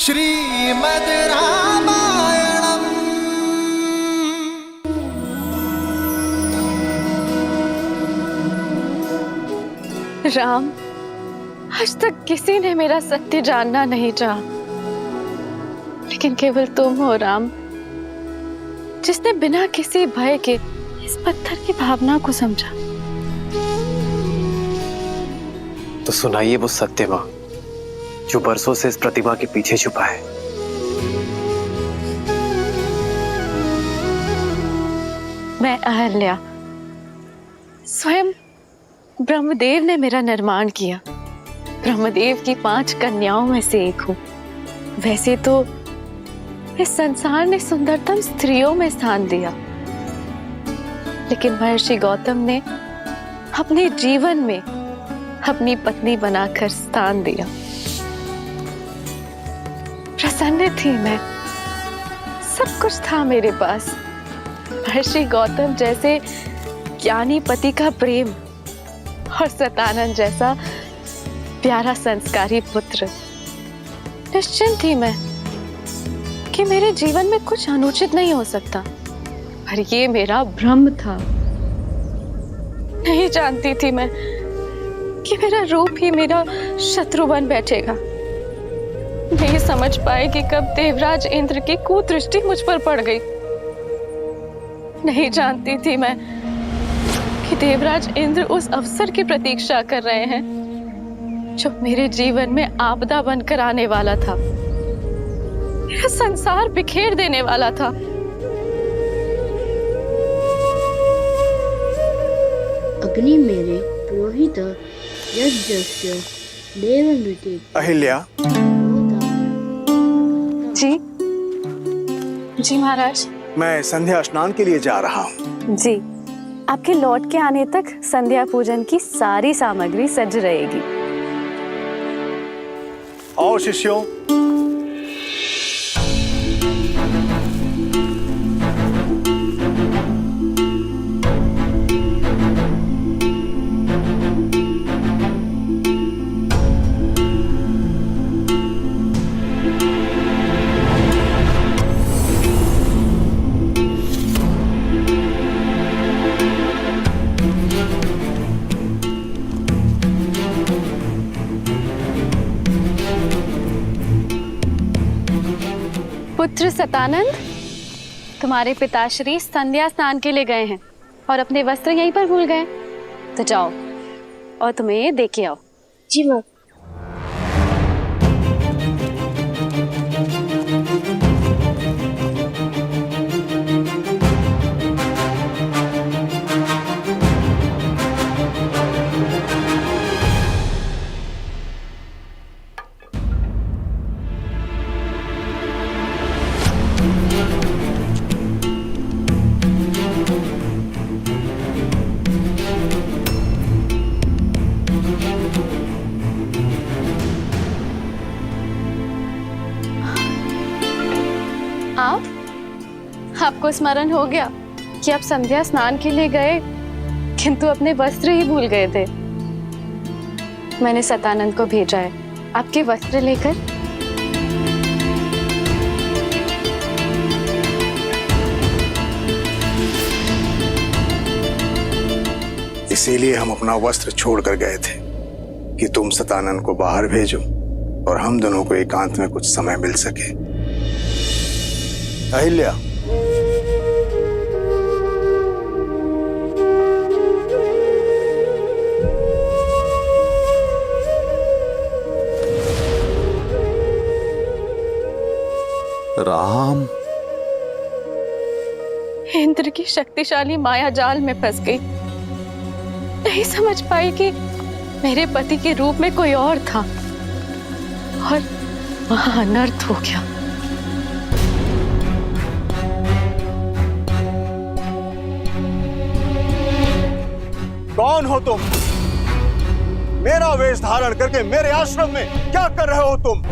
श्रीमद् रामायणम्। राम, आज तक किसी ने मेरा सत्य जानना नहीं चाहा, लेकिन केवल तुम हो राम, जिसने बिना किसी भय के इस पत्थर की भावना को समझा। तो सुनाइए वो सत्य मां जो बरसों से इस प्रतिमा के पीछे छुपा है। मैं अहल्या, स्वयं ब्रह्मदेव ने मेरा निर्माण किया। ब्रह्मदेव की 5 कन्याओं में से एक हूँ। वैसे तो इस संसार ने सुंदरतम स्त्रियों में स्थान दिया, लेकिन महर्षि गौतम ने अपने जीवन में अपनी पत्नी बनाकर स्थान दिया। प्रसन्न थी मैं, सब कुछ था मेरे पास। महर्षि गौतम जैसे ज्ञानी पति का प्रेम और सतानंद जैसा प्यारा संस्कारी पुत्र। निश्चिंत थी मैं कि मेरे जीवन में कुछ अनुचित नहीं हो सकता, पर ये मेरा भ्रम था। नहीं जानती थी मैं कि मेरा रूप ही मेरा शत्रु बन बैठेगा। नहीं समझ पाए कि कब देवराज इंद्र की कुदृष्टि मुझ पर पड़ गई। नहीं जानती थी मैं कि देवराज इंद्र उस अवसर की प्रतीक्षा कर रहे हैं जो मेरे जीवन में आपदा बनकर आने वाला था, मेरा संसार बिखेर देने वाला था। अग्नि मेरे पुरोहित यज्ञस्य देवमृते। अहिल्या, जी महाराज। मैं संध्या स्नान के लिए जा रहा हूँ। जी, आपके लौट के आने तक संध्या पूजन की सारी सामग्री सज रहेगी। और शिष्यों, पुत्र सतानंद, तुम्हारे पिताश्री संध्या स्नान के लिए गए हैं और अपने वस्त्र यहीं पर भूल गए। तो जाओ और तुम्हें दे के आओ। जी माँ। आपको स्मरण हो गया कि आप संध्या स्नान के लिए गए, किंतु अपने वस्त्र ही भूल गए थे। मैंने सतानंद को भेजा है आपके वस्त्र लेकर। इसीलिए हम अपना वस्त्र छोड़कर गए थे कि तुम सतानंद को बाहर भेजो और हम दोनों को एकांत में कुछ समय मिल सके। अहिल्या, राम, इंद्र की शक्तिशाली माया जाल में फंस गई। नहीं समझ पाई कि मेरे पति के रूप में कोई और था और वहां अनर्थ हो गया। कौन हो तुम? मेरा वेश धारण करके मेरे आश्रम में क्या कर रहे हो तुम?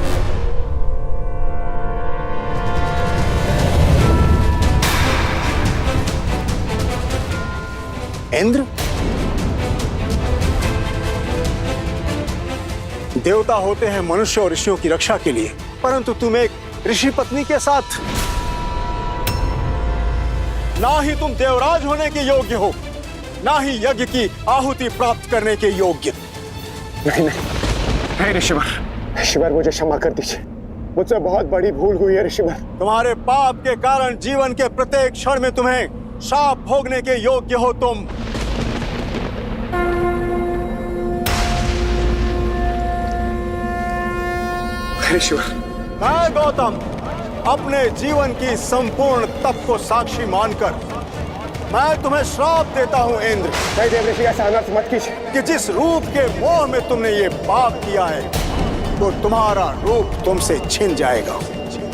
इंद्र, देवता होते हैं मनुष्य और ऋषियों की रक्षा के लिए, परंतु तुम एक ऋषि पत्नी के साथ, ना ही तुम देवराज होने के योग्य हो, ना ही यज्ञ की आहुति प्राप्त करने के योग्य। नहीं ऋषिवर, मुझे क्षमा कर दीजिए, मुझसे बहुत बड़ी भूल हुई है ऋषिवर। तुम्हारे पाप के कारण जीवन के प्रत्येक क्षण में तुम्हें शाप भोगने के योग्य हो तुम। ऋषिवर, मैं गौतम अपने जीवन की संपूर्ण तप को साक्षी मानकर मैं तुम्हें श्राप देता हूं इंद्र। नहीं देव ऋषि, ऐसा अनर्थ मत कीजिए कि जिस रूप के मोह में तुमने ये पाप किया है तो तुम्हारा रूप तुमसे छिन जाएगा।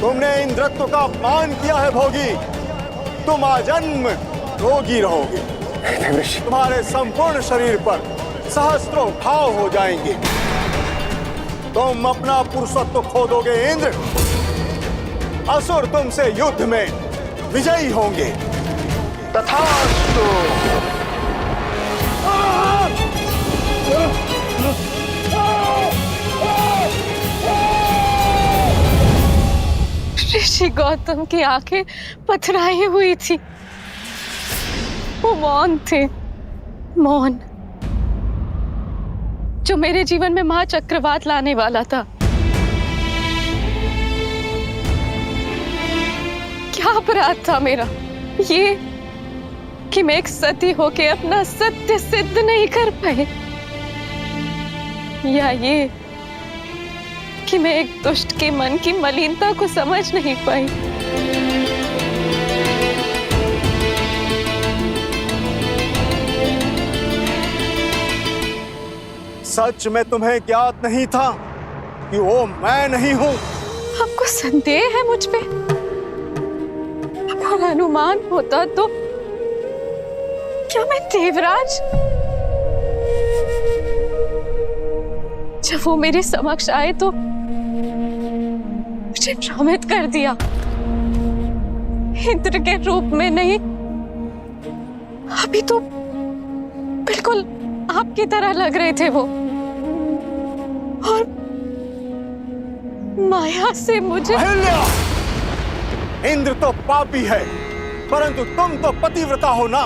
तुमने इंद्रत्व का अपमान किया है भोगी, तुम आजन्म रोगी रहोगे। तुम्हारे संपूर्ण शरीर पर सहस्त्रों घाव हो जाएंगे। तुम अपना पुरुषत्व खो दोगे इंद्र। असुर तुमसे युद्ध में विजयी होंगे। तथास्तु। ऋषि गौतम की आंखें पथराई हुई थी, वो मौन थे, मौन, जो मेरे जीवन में महा चक्रवात लाने वाला था। क्या अपराध था मेरा ये कि मैं एक सती होके अपना सत्य सिद्ध नहीं कर पाई, या ये कि मैं एक दुष्ट के मन की मलिनता को समझ नहीं पाई। सच में तुम्हें ज्ञात नहीं था कि वो मैं नहीं हूं। आपको संदेह है मुझ पे? अगर अनुमान होता तो क्या मैं देवराज? जब वो मेरे समक्ष आए तो मुझे भ्रमित कर दिया। इंद्र के रूप में नहीं, अभी तो बिल्कुल आपकी तरह लग रहे थे वो, और माया से मुझे। अहिल्या! इंद्र तो पापी है, परंतु तुम तो पतिव्रता हो ना।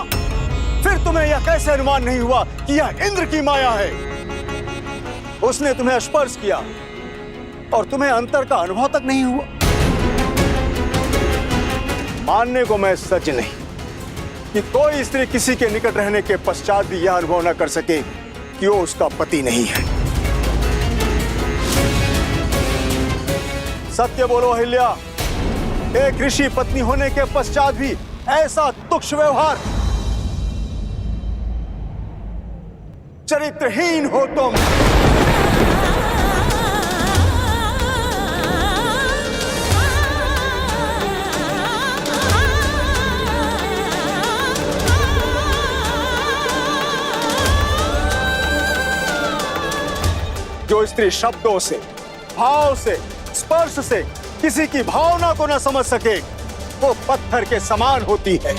फिर तुम्हें यह कैसे अनुमान नहीं हुआ कि यह इंद्र की माया है? उसने तुम्हें स्पर्श किया और तुम्हें अंतर का अनुभव तक नहीं हुआ। मानने को मैं सच नहीं कि कोई स्त्री किसी के निकट रहने के पश्चात भी यह अनुभव न कर सके कि वो उसका पति नहीं है। सत्य बोलो अहिल्या, एक ऋषि पत्नी होने के पश्चात भी ऐसा तुच्छ व्यवहार। चरित्रहीन हो तुम। जो स्त्री शब्दों से, भाव से, स्पर्श से किसी की भावना को न समझ सके, वो पत्थर के समान होती है।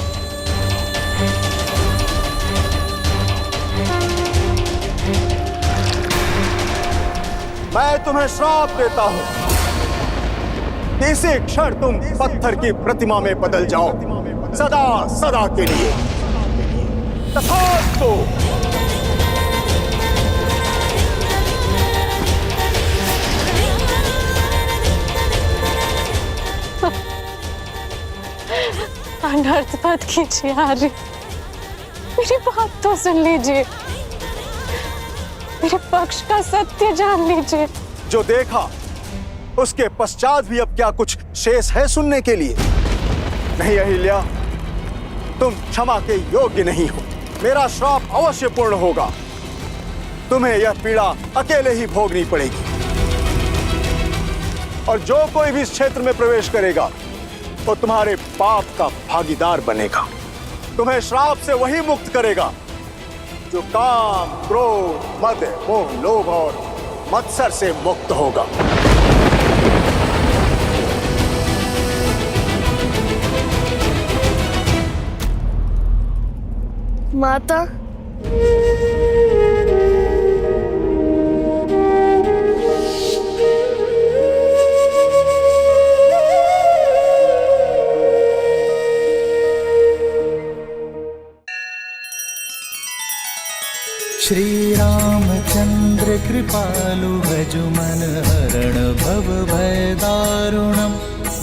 मैं तुम्हें श्राप देता हूं कि इसी क्षण तुम पत्थर की प्रतिमा में बदल जाओ, सदा सदा के लिए। तथास्तु। अनर्थ मत कीजिए आर्य, मेरी बात तो सुन लीजिए, मेरे पक्ष का सत्य जान लीजिए। जो देखा उसके पश्चात भी अब क्या कुछ शेष है सुनने के लिए? नहीं अहिल्या, तुम क्षमा के योग्य नहीं हो। मेरा श्राप अवश्य पूर्ण होगा। तुम्हें यह पीड़ा अकेले ही भोगनी पड़ेगी, और जो कोई भी इस क्षेत्र में प्रवेश करेगा वो तुम्हारे पाप का भागीदार बनेगा। तुम्हें श्राप से वही मुक्त करेगा जो काम, क्रोध, मद, मोह, लोभ और मत्सर से मुक्त होगा। माता, श्री रामचंद्र कृपालु भजुमन हरण भव भय दारुणम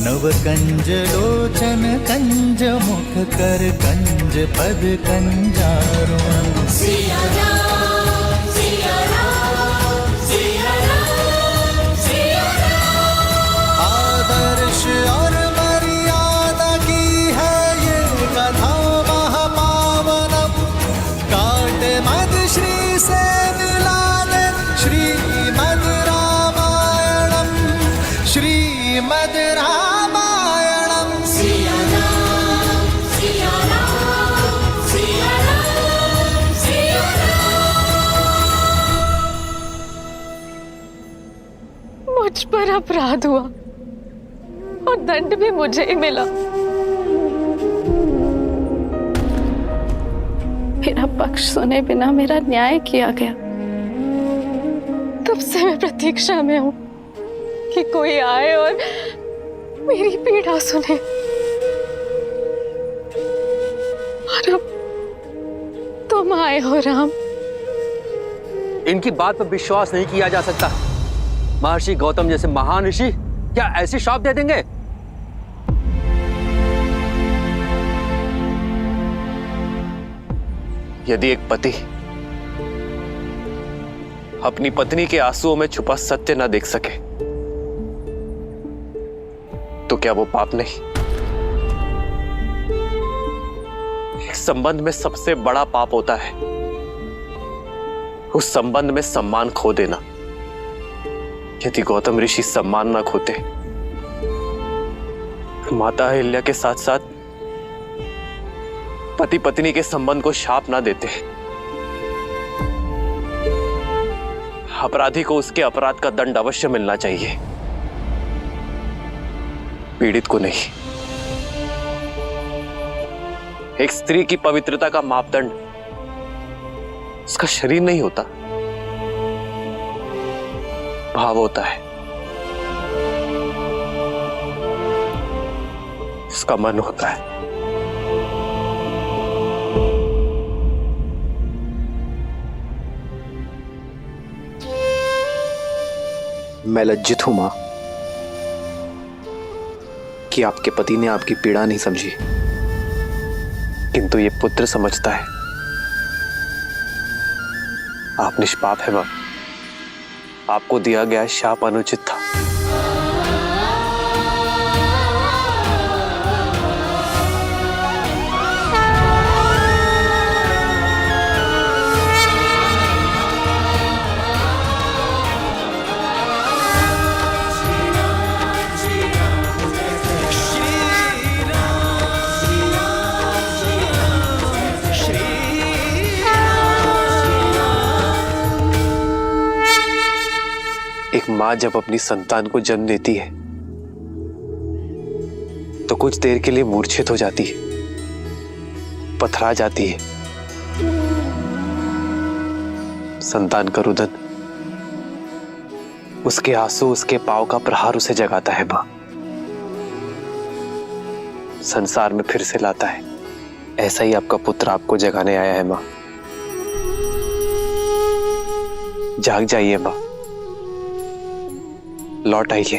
नव कंज लोचन कंज मुख कर कंज पद कंजारुणम। सिया राम सिया राम सिया राम सिया राम। आदर्श और मर्यादा की है ये कथा महापावनम काट मद श्री से मिला दे श्रीमद रामायणम श्रीमद रामायणम। सिया राम सिया राम सिया राम सिया राम। मुझ पर अपराध हुआ और दंड भी मुझे ही मिला। मेरा पक्ष सुने बिना मेरा न्याय किया गया। तब से मैं प्रतीक्षा में हूं कि कोई आए और मेरी पीड़ा सुने। और अब तुम आए हो राम। इनकी बात पर विश्वास नहीं किया जा सकता। महर्षि गौतम जैसे महान ऋषि क्या ऐसी श्राप दे देंगे? यदि एक पति अपनी पत्नी के आंसुओं में छुपा सत्य न देख सके तो क्या वो पाप नहीं? एक संबंध में सबसे बड़ा पाप होता है उस संबंध में सम्मान खो देना। यदि गौतम ऋषि सम्मान न खोते, माता अहिल्या के साथ साथ पति पत्नी के संबंध को शाप ना देते, अपराधी को उसके अपराध का दंड अवश्य मिलना चाहिए, पीड़ित को नहीं। एक स्त्री की पवित्रता का मापदंड उसका शरीर नहीं होता, भाव होता है, उसका मन होता है। मैं लज्जित हूं मां कि आपके पति ने आपकी पीड़ा नहीं समझी, किंतु ये पुत्र समझता है। आप निष्पाप है मां, आपको दिया गया शाप अनुचित था। एक मां जब अपनी संतान को जन्म देती है तो कुछ देर के लिए मूर्छित हो जाती है, पथरा जाती है। संतान का रुदन, उसके आंसू, उसके पांव का प्रहार उसे जगाता है मां, संसार में फिर से लाता है। ऐसा ही आपका पुत्र आपको जगाने आया है मां। जाग जाइए मां, लौट आइए।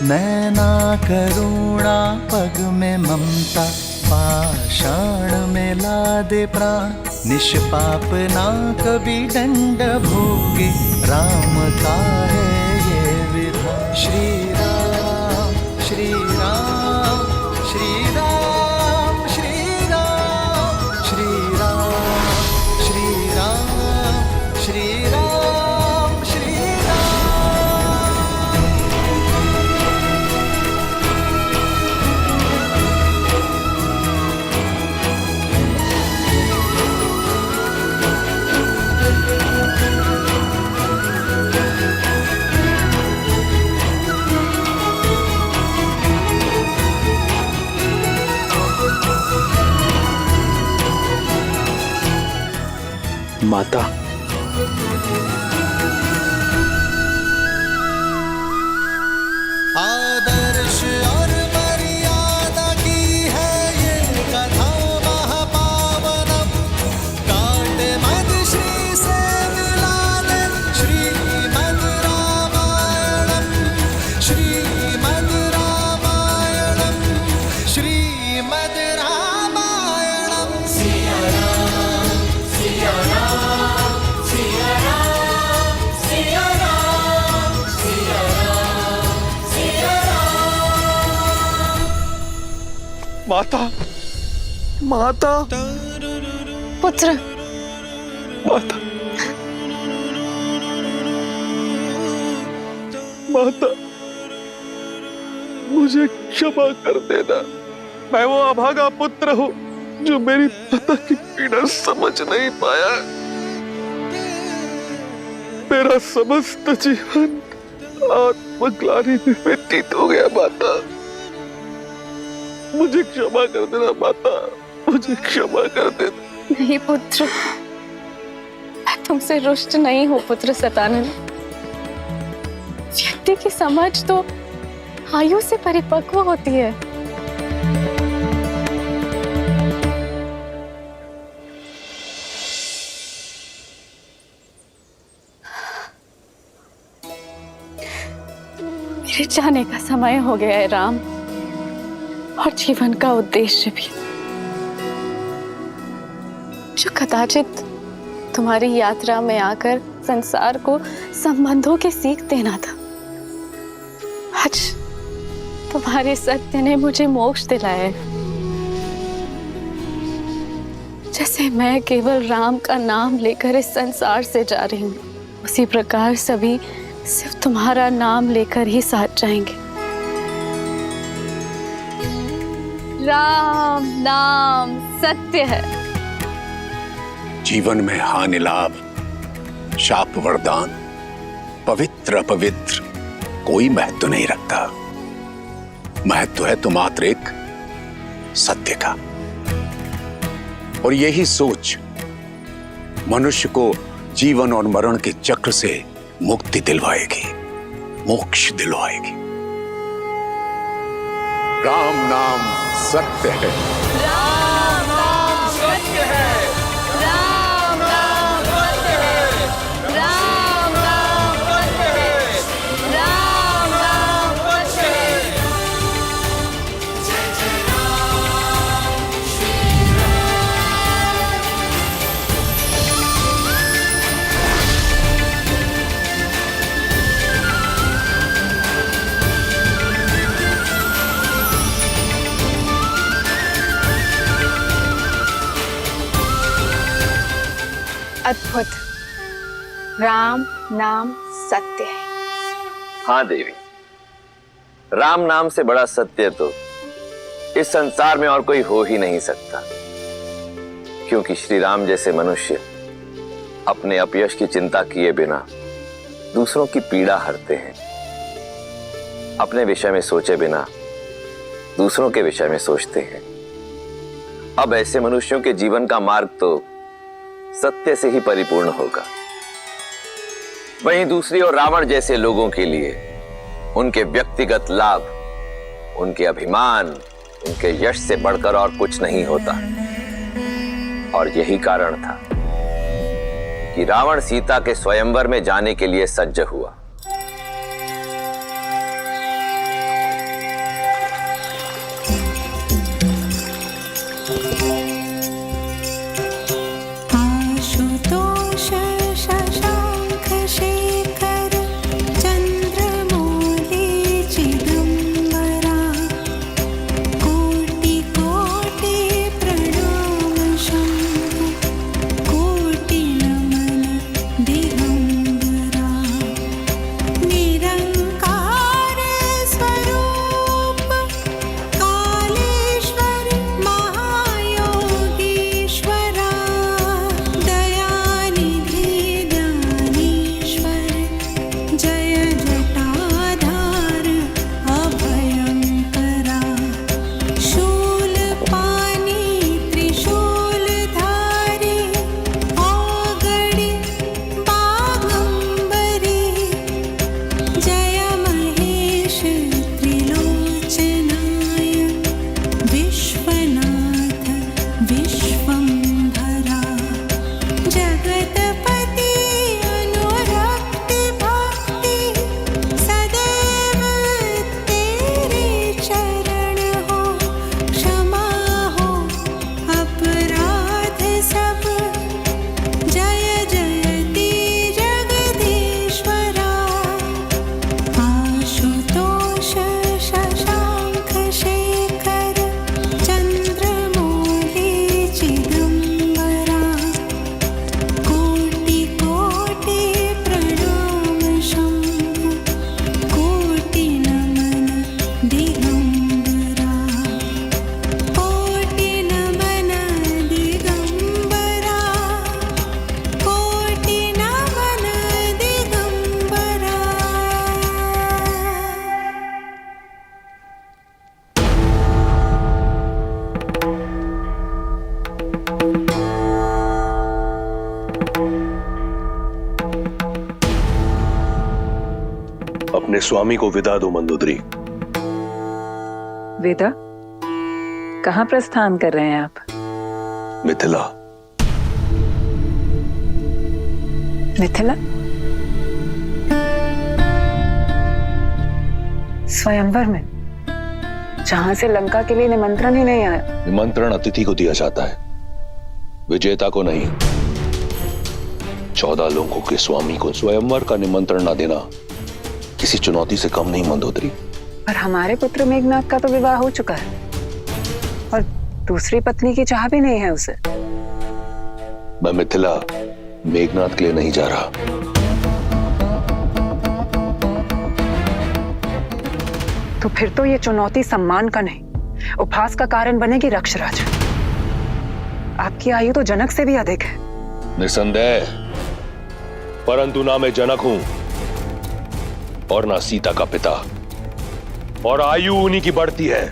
नैना करुणा पग में ममता पाषाण में ला दे प्राण निष्पाप ना कभी दंड भोगे राम का है ये विधान। श्री राम श्री राम श्री राम श्री राम श्री राम श्री राम श्री राम श्री राम। माता, माता, माता, पुत्र, माता, माता, मुझे क्षमा कर देना। मैं वो अभागा पुत्र हूँ जो मेरी माता की पीड़ा समझ नहीं पाया। मेरा समस्त जीवन आत्मग्लानि में व्यतीत हो गया। माता, मुझे क्षमा कर देना। माता, मुझे क्षमा कर देना। नहीं पुत्र, मैं तुमसे रुष्ट नहीं हूँ पुत्र सतानंद। व्यक्ति की समझ तो आयु से परिपक्व होती है। मेरे जाने का समय हो गया है राम, और जीवन का उद्देश्य भी, जो कदाचित तुम्हारी यात्रा में आकर संसार को संबंधों की सीख देना था। आज तुम्हारे सत्य ने मुझे मोक्ष दिलाया है। जैसे मैं केवल राम का नाम लेकर इस संसार से जा रही हूँ, उसी प्रकार सभी सिर्फ तुम्हारा नाम लेकर ही साथ जाएंगे। राम नाम सत्य है। जीवन में हानि लाभ, शाप वरदान, पवित्र अपवित्र कोई महत्व नहीं रखता। महत्व है तो मात्र एक सत्य का। और यही सोच मनुष्य को जीवन और मरण के चक्र से मुक्ति दिलवाएगी, मोक्ष दिलवाएगी। राम नाम सत्य है। राम नाम सत्य है। राम नाम सत्य है। राम नाम सत्य है। राम नाम सत्य है। जय जय राम श्री राम। अद्भुत। राम नाम सत्य है। हाँ देवी, राम नाम से बड़ा सत्य तो इस संसार में और कोई हो ही नहीं सकता। क्योंकि श्री राम जैसे मनुष्य अपने अपयश की चिंता किए बिना दूसरों की पीड़ा हरते हैं। अपने विषय में सोचे बिना दूसरों के विषय में सोचते हैं। अब ऐसे मनुष्यों के जीवन का मार्ग तो सत्य से ही परिपूर्ण होगा। वहीं दूसरी ओर रावण जैसे लोगों के लिए उनके व्यक्तिगत लाभ, उनके अभिमान, उनके यश से बढ़कर और कुछ नहीं होता। और यही कारण था कि रावण सीता के स्वयंवर में जाने के लिए सज्ज हुआ। अपने स्वामी को विदा दो मंदोदरी। विदा? कहाँ प्रस्थान कर रहे हैं आप? मिथिला। मिथिला? स्वयंवर में, जहां से लंका के लिए निमंत्रण ही नहीं आया। निमंत्रण अतिथि को दिया जाता है, विजेता को नहीं। 14 लोगों के स्वामी को स्वयंवर का निमंत्रण न देना किसी चुनौती से कम नहीं मंदोदरी। पर हमारे पुत्र मेघनाथ का तो विवाह हो चुका है और दूसरी पत्नी की चाह भी नहीं है उसे। मैं मिथिला मेघनाथ के लिए नहीं जा रहा। तो फिर तो ये चुनौती सम्मान का नहीं, उपहास का कारण बनेगी रक्षराज। आपकी आयु तो जनक से भी अधिक है। निसंदेह, परंतु ना मैं जनक हूं और ना सीता का पिता, और आयु उन्हीं की बढ़ती है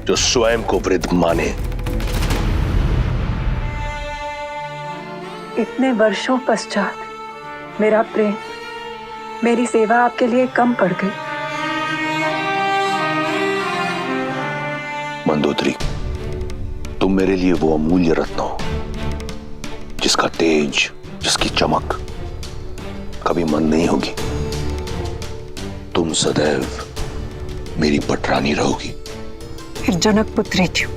जो स्वयं को वृद्ध माने। इतने वर्षों पश्चात मेरा प्रेम, मेरी सेवा आपके लिए कम पड़ गई। मंदोदरी, तुम मेरे लिए वो अमूल्य रत्न हो जिसका तेज, जिसकी चमक कभी मंद नहीं होगी। तुम सदैव मेरी पटरानी रहोगी। फिर जनक पुत्री क्यों?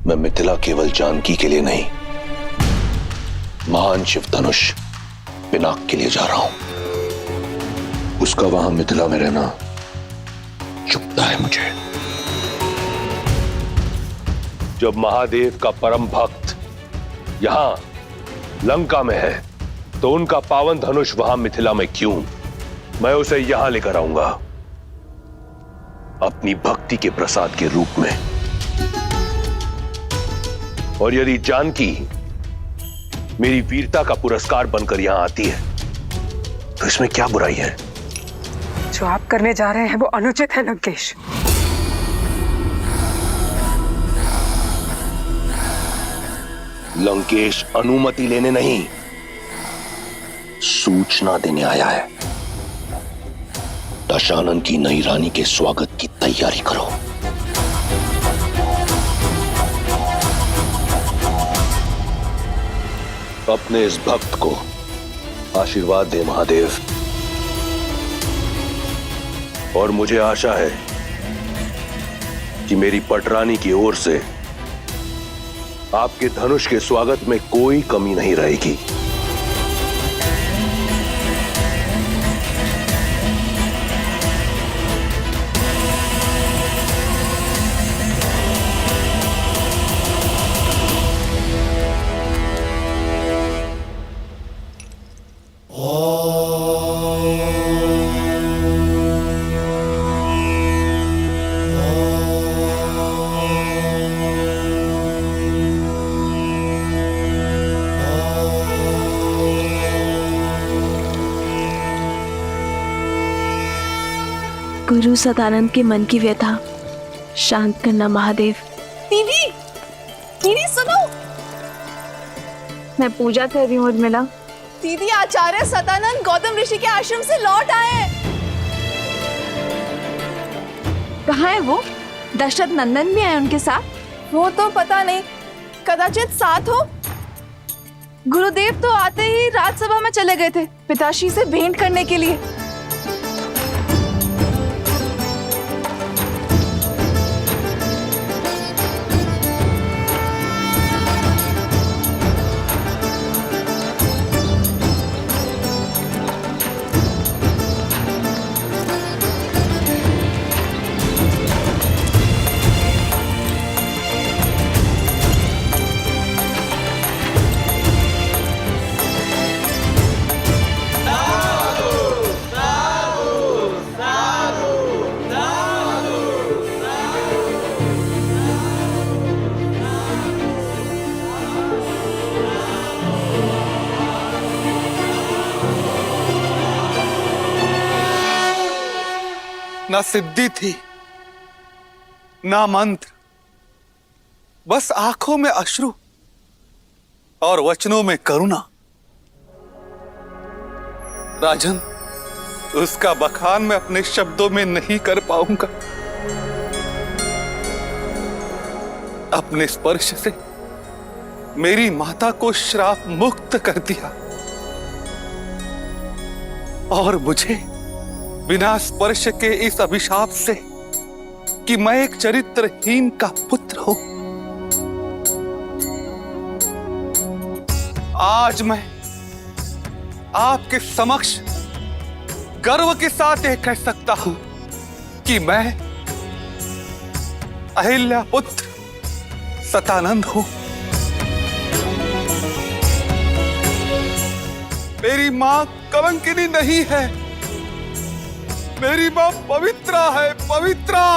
मैं मिथिला केवल जानकी के लिए नहीं, महान शिव धनुष पिनाक के लिए जा रहा हूं। उसका वहां मिथिला में रहना चुभता है मुझे। जब महादेव का परम भक्त यहां लंका में है, तो उनका पावन धनुष वहां मिथिला में क्यों? मैं उसे यहां लेकर आऊंगा, अपनी भक्ति के प्रसाद के रूप में। और यदि जानकी मेरी वीरता का पुरस्कार बनकर यहां आती है, तो इसमें क्या बुराई है? जो आप करने जा रहे हैं वो अनुचित है लंकेश। लंकेश अनुमति लेने नहीं, सूचना देने आया है। दशानन की नई रानी के स्वागत की तैयारी करो। अपने इस भक्त को आशीर्वाद दे महादेव। और मुझे आशा है कि मेरी पटरानी की ओर से आपके धनुष के स्वागत में कोई कमी नहीं रहेगी। गुरु सदानंद के मन की व्यथा शांत करना महादेव। दीदी, दीदी सुनो। मैं पूजा कर रही हूँ उर्मिला। दीदी, आचार्य सदानंद गौतम ऋषि के आश्रम से लौट आए। कहाँ है वो? दशरथ नंदन भी आए उनके साथ? वो तो पता नहीं, कदाचित साथ हो। गुरुदेव तो आते ही राजसभा में चले गए थे पिताश्री से भेंट करने के लिए। ना सिद्धि थी, ना मंत्र, बस आंखों में अश्रु और वचनों में करुणा। राजन, उसका बखान मैं अपने शब्दों में नहीं कर पाऊंगा। अपने स्पर्श से मेरी माता को श्राप मुक्त कर दिया और मुझे बिना स्पर्श के इस अभिशाप से कि मैं एक चरित्रहीन का पुत्र हूं, आज मैं आपके समक्ष गर्व के साथ यह कह सकता हूं कि मैं अहिल्या पुत्र सतानंद हूं। मेरी मां कलंकिनी नहीं है, मेरी मां पवित्रा है, पवित्रा।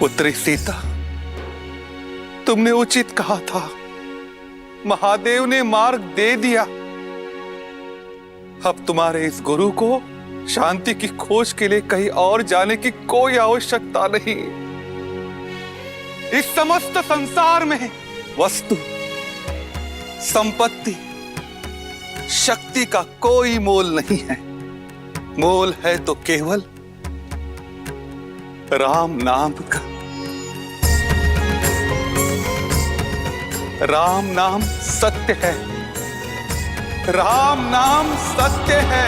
पुत्री सीता, तुमने उचित कहा था, महादेव ने मार्ग दे दिया। अब तुम्हारे इस गुरु को शांति की खोज के लिए कहीं और जाने की कोई आवश्यकता नहीं। इस समस्त संसार में वस्तु, संपत्ति, शक्ति का कोई मोल नहीं है। मोल है तो केवल राम नाम का। राम नाम सत्य है, राम नाम सत्य है।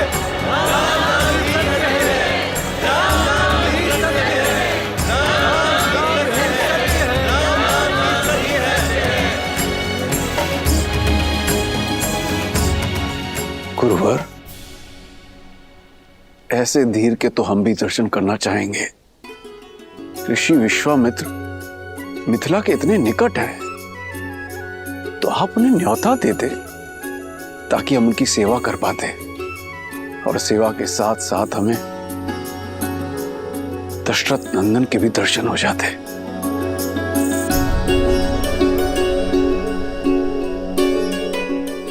गुरुवर, ऐसे धीर के तो हम भी दर्शन करना चाहेंगे। ऋषि विश्वामित्र मिथिला के इतने निकट है, तो आप उन्हें न्योता दे दे ताकि हम उनकी सेवा कर पाते, और सेवा के साथ साथ हमें दशरथ नंदन के भी दर्शन हो जाते।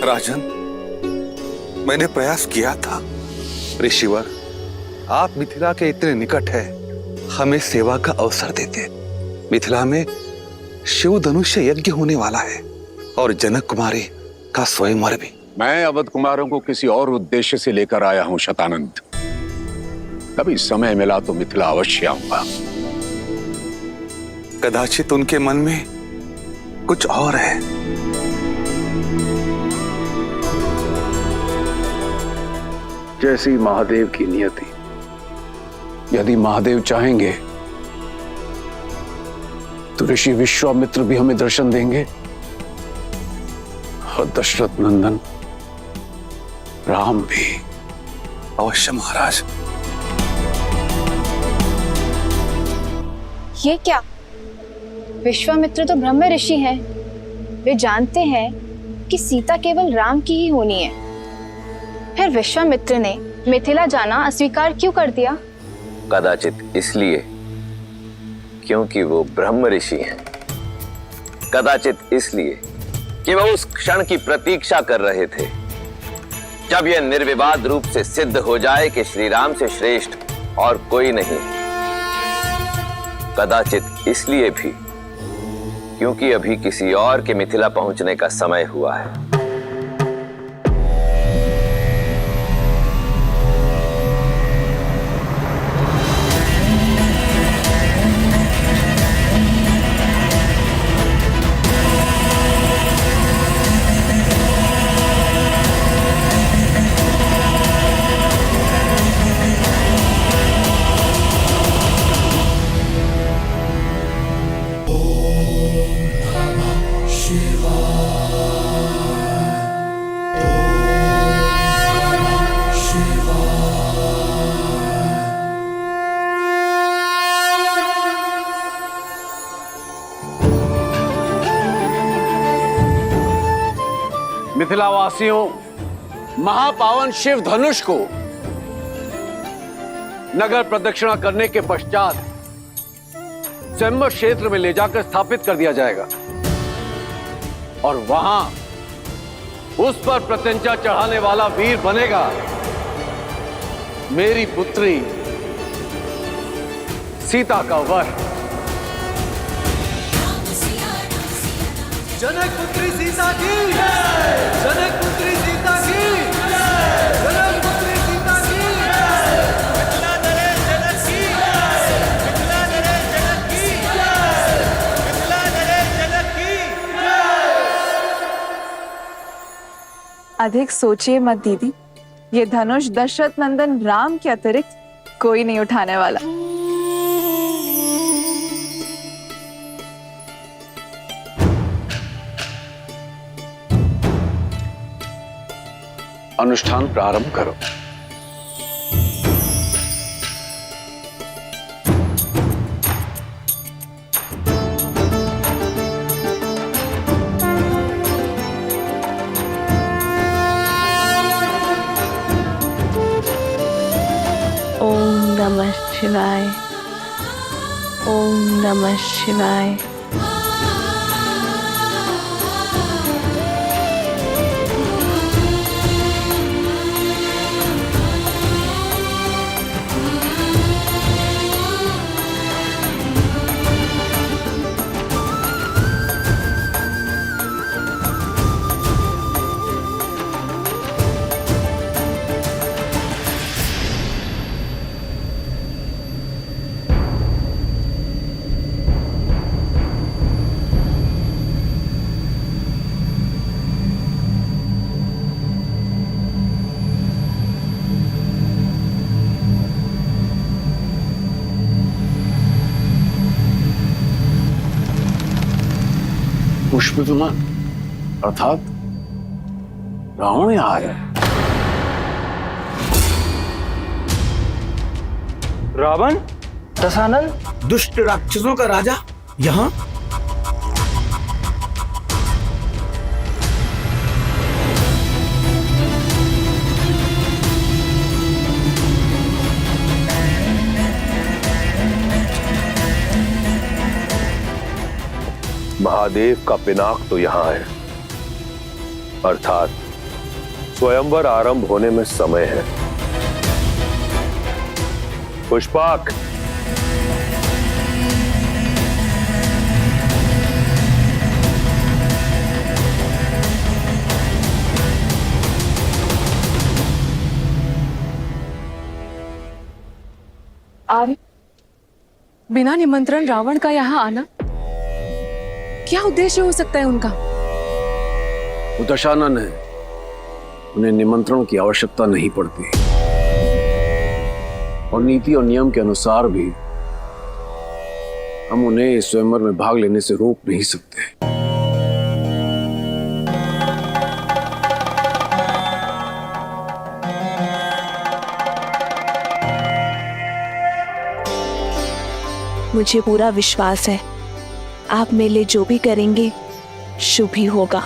राजन, मैंने प्रयास किया था। ऋषिवर, आप मिथिला के इतने निकट है, हमें सेवा का अवसर देते। मिथिला में शिव धनुष्य यज्ञ होने वाला है और जनक कुमारी का स्वयंवर भी। मैं अवध कुमारों को किसी और उद्देश्य से लेकर आया हूं शतानंद। कभी समय मिला तो मिथिला अवश्य आऊंगा। कदाचित उनके मन में कुछ और है। जैसी महादेव की नियति। यदि महादेव चाहेंगे तो ऋषि विश्वामित्र भी हमें दर्शन देंगे और दशरथ नंदन राम भी। अवश्य महाराज। ये क्या? विश्वामित्र तो ब्रह्म ऋषि हैं। वे जानते हैं कि सीता केवल राम की ही होनी है। फिर विश्वामित्र ने मिथिला जाना अस्वीकार क्यों कर दिया? कदाचित इसलिए क्योंकि वो ब्रह्म ऋषि हैं। कदाचित इसलिए कि वो उस क्षण की प्रतीक्षा कर रहे थे जब यह निर्विवाद रूप से सिद्ध हो जाए कि श्री राम से श्रेष्ठ और कोई नहीं। कदाचित इसलिए भी क्योंकि अभी किसी और के मिथिला पहुंचने का समय हुआ है। मिथिलावासियों, महापावन शिव धनुष को नगर प्रदक्षिणा करने के पश्चात स्वयंवर क्षेत्र में ले जाकर स्थापित कर दिया जाएगा और वहां उस पर प्रत्यंचा चढ़ाने वाला वीर बनेगा मेरी पुत्री सीता का वर। जनक पुत्री सीता की जय, जनक पुत्री सीता की जय, जनक पुत्री सीता की जय, मिथिला नरेश जनक की जय, मिथिला नरेश जनक की जय, मिथिला नरेश जनक की जय। अधिक सोचिए मत दीदी, ये धनुष दशरथ नंदन राम के अतिरिक्त कोई नहीं उठाने वाला। अनुष्ठान प्रारंभ करो। ओम नमः शिवाय, ओम नमः शिवाय। पुष्प विमान अर्थात रावण यहाँ है। रावण? दशानन, दुष्ट राक्षसों का राजा यहाँ? महादेव का पिनाक तो यहां है, अर्थात स्वयंवर आरंभ होने में समय है। पुष्पाक, आर्य, बिना निमंत्रण रावण का यहाँ आना, क्या उद्देश्य हो सकता है उनका? वो दशानन है, उन्हें निमंत्रण की आवश्यकता नहीं पड़ती और नीति और नियम के अनुसार भी हम उन्हें स्वयंवर में भाग लेने से रोक नहीं सकते। मुझे पूरा विश्वास है आप मेरे लिए जो भी करेंगे शुभ ही होगा।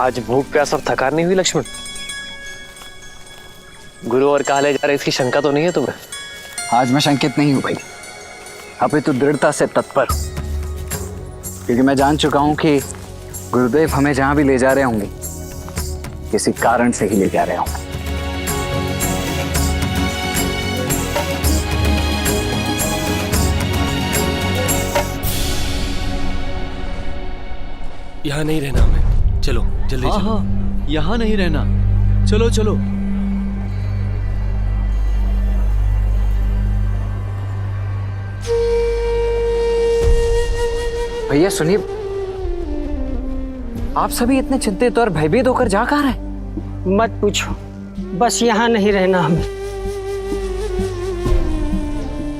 आज भूख प्यास और थकान नहीं हुई लक्ष्मण? गुरु और कहा ले जा रहे, इसकी शंका तो नहीं है तुम्हें? आज मैं शंकित नहीं हूं भाई, अभी तो दृढ़ता से तत्पर, क्योंकि मैं जान चुका हूं कि गुरुदेव हमें जहां भी ले जा रहे होंगे किसी कारण से ही ले जा रहे होंगे। यहाँ नहीं रहना हमें, चलो जल्दी चलो। यहाँ नहीं रहना, चलो चलो। भैया सुनिए, आप सभी इतने चिंतित और भयभीत होकर जा कहाँ रहे? मत पूछो, बस यहाँ नहीं रहना हमें,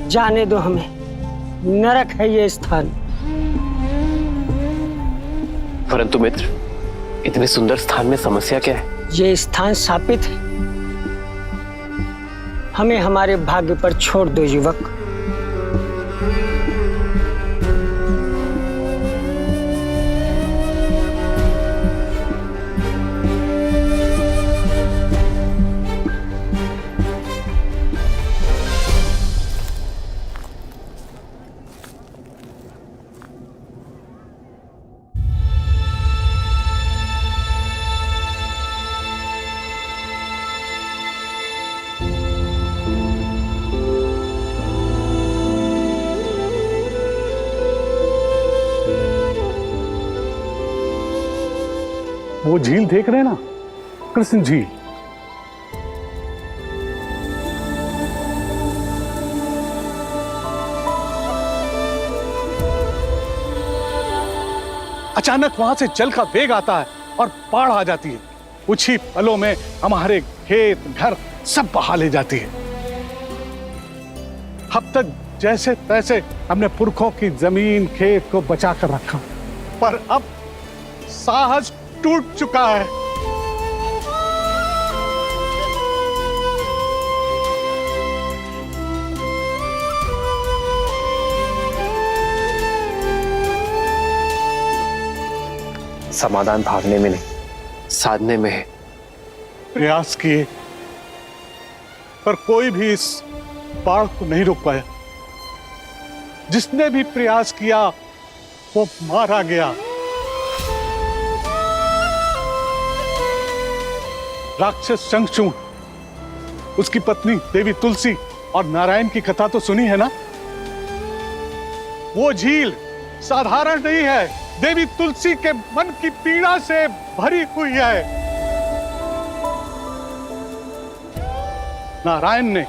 जाने दो हमें। नरक है ये स्थान। परंतु मित्र, इतने सुंदर स्थान में समस्या क्या है? ये स्थान शापित है। हमें हमारे भाग्य पर छोड़ दो युवक। वो झील देख रहे हैं ना, कृष्ण झील। अचानक वहां से जल का वेग आता है और बाढ़ आ जाती है। कुछ ही पलों में हमारे खेत घर सब बहा ले जाती है। अब तक जैसे तैसे हमने पुरखों की जमीन खेत को बचाकर रखा, पर अब साहस टूट चुका है। समाधान भागने में नहीं, साधने में है। प्रयास किए, पर कोई भी इस बाढ़ को नहीं रोक पाया। जिसने भी प्रयास किया वो मारा गया। राक्षस शंखचूड़, उसकी पत्नी देवी तुलसी और नारायण की कथा तो सुनी है ना। वो झील साधारण नहीं है, देवी तुलसी के मन की पीड़ा से भरी हुई है। नारायण ने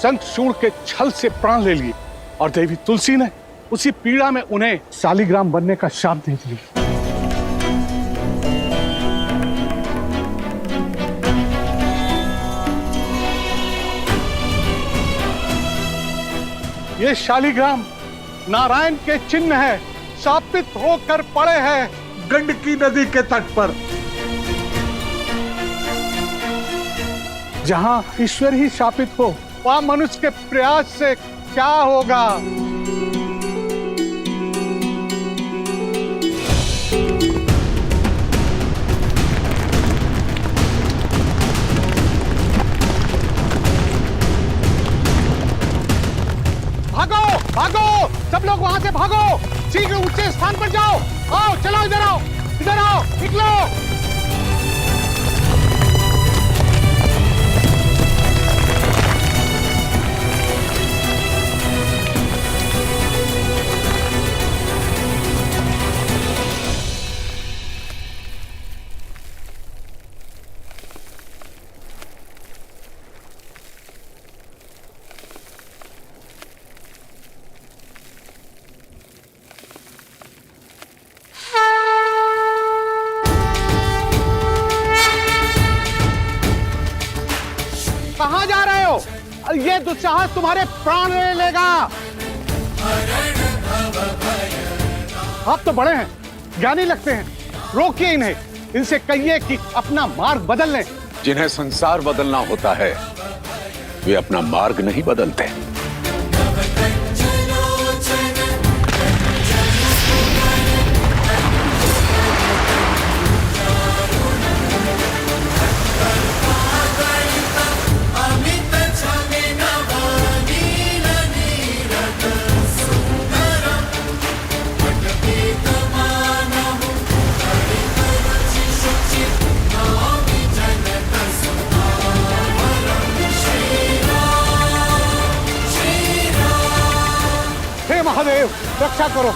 शंखचूड़ के छल से प्राण ले लिए और देवी तुलसी ने उसी पीड़ा में उन्हें शालिग्राम बनने का शाप दे दिया। ये शालिग्राम नारायण के चिन्ह है, शापित होकर पड़े हैं गंडकी नदी के तट पर। जहां ईश्वर ही शापित हो, वहां मनुष्य के प्रयास से क्या होगा। भागो भागो, सब लोग वहां से भागो, शीघ्र ऊंचे स्थान पर जाओ। आओ, चलो इधर आओ, इधर आओ, निकलो। कहां जा रहे हो? ये दुस्साहस तुम्हारे प्राण ले लेगा। आप तो बड़े हैं, ज्ञानी लगते हैं, रोकिए इन्हें। इनसे कहिए कि अपना मार्ग बदल लें। जिन्हें संसार बदलना होता है वे अपना मार्ग नहीं बदलते। हे महादेव, रक्षा करो।